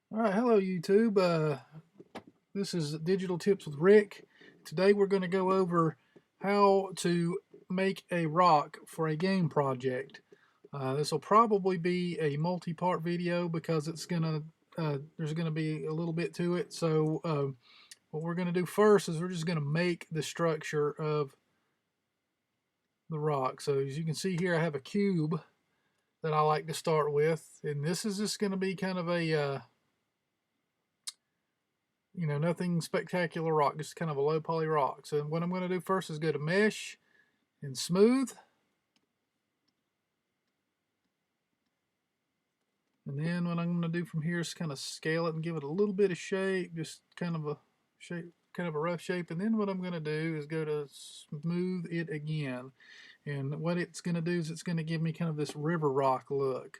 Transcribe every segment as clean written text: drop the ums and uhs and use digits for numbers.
All right, hello YouTube. This is Digital Tips with Rick. Today we're going to go over how to make a rock for a game project. This will probably be a multi-part video because there's going to be a little bit to it. So what we're going to do first is we're just going to make the structure of the rock. So as you can see here, I have a cube that I like to start with, and this is just going to be kind of a nothing spectacular rock, just kind of a low poly rock. So what I'm going to do first is go to mesh and smooth. And then what I'm going to do from here is kind of scale it and give it a little bit of shape, just kind of a shape, kind of a rough shape. And then what I'm going to do is go to smooth it again. And what it's going to do is it's going to give me kind of this river rock look.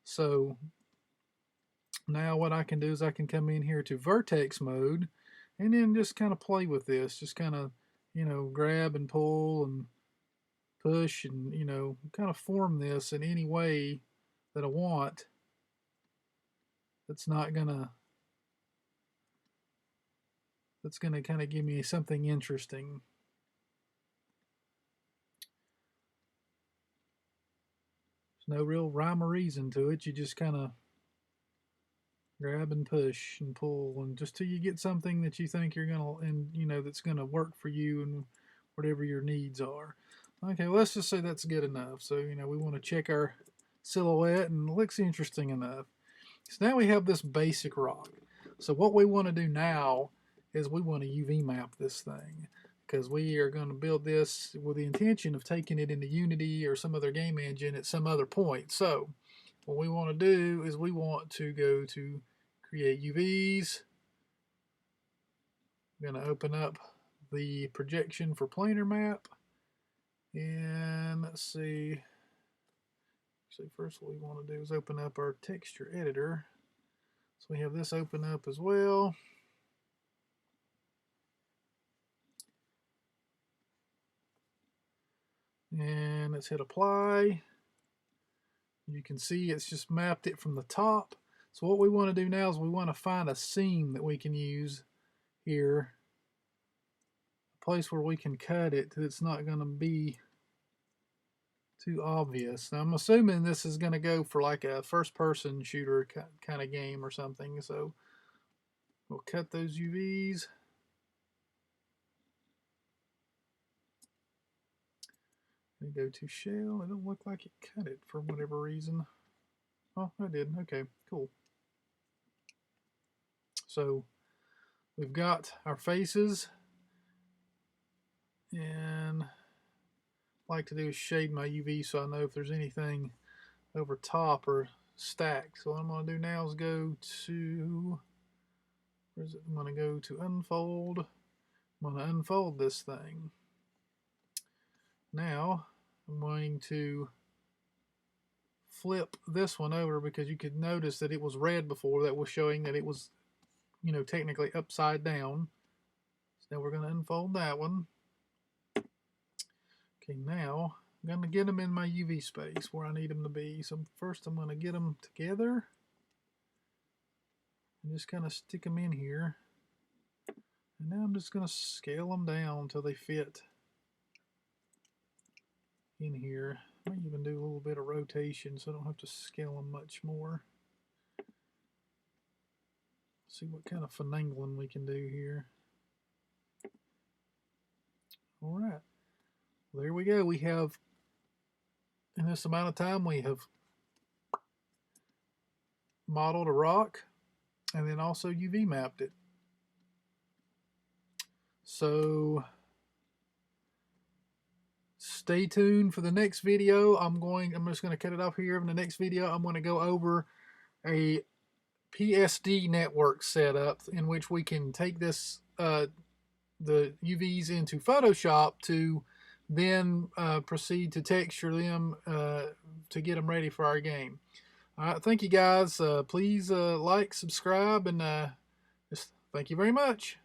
So now what I can do is I can come in here to vertex mode and then just kind of play with this, just kind of, grab and pull and push and, kind of form this in any way that I want. That's going to kind of give me something interesting. There's no real rhyme or reason to it. You just kind of grab and push and pull, and just till you get something that you think you're gonna, and that's gonna work for you and whatever your needs are. Okay, well, let's just say that's good enough. So we want to check our silhouette, and it looks interesting enough. So now we have this basic rock. So what we want to do now is we want to UV map this thing, because we are going to build this with the intention of taking it into Unity or some other game engine at some other point. So what we want to do is we want to go to create UVs. I'm going to open up the projection for planar map, and let's see. So first what we want to do is open up our texture editor. So we have this open up as well. And let's hit apply. You can see it's just mapped it from the top. So what we want to do now is we want to find a seam that we can use here, a place where we can cut it so it's not going to be too obvious. Now I'm assuming this is going to go for like a first-person shooter kind of game or something. So we'll cut those UVs. And go to shell. It don't look like it cut it for whatever reason. Oh, I did. Okay, cool. So we've got our faces, and what I like to do is shade my UV so I know if there's anything over top or stacked. So what I'm going to do now is go to, where is it? I'm going to go to unfold. I'm going to unfold this thing. Now I'm going to flip this one over, because you could notice that it was red before. That was showing that it was, technically upside down. So now we're going to unfold that one. Okay, now I'm going to get them in my UV space where I need them to be. So first I'm going to get them together and just kind of stick them in here. And now I'm just going to scale them down until they fit in here. I might even do a little bit of rotation so I don't have to scale them much more. See what kind of finagling we can do here. All right, well, there we go. We have, in this amount of time, we have modeled a rock and then also UV mapped it. So stay tuned for the next video. I'm just going to cut it off here. In the next video, I'm going to go over a PSD network setup in which we can take this the UVs into Photoshop to then proceed to texture them to get them ready for our game. All right, thank you guys. Please like, subscribe, and just thank you very much.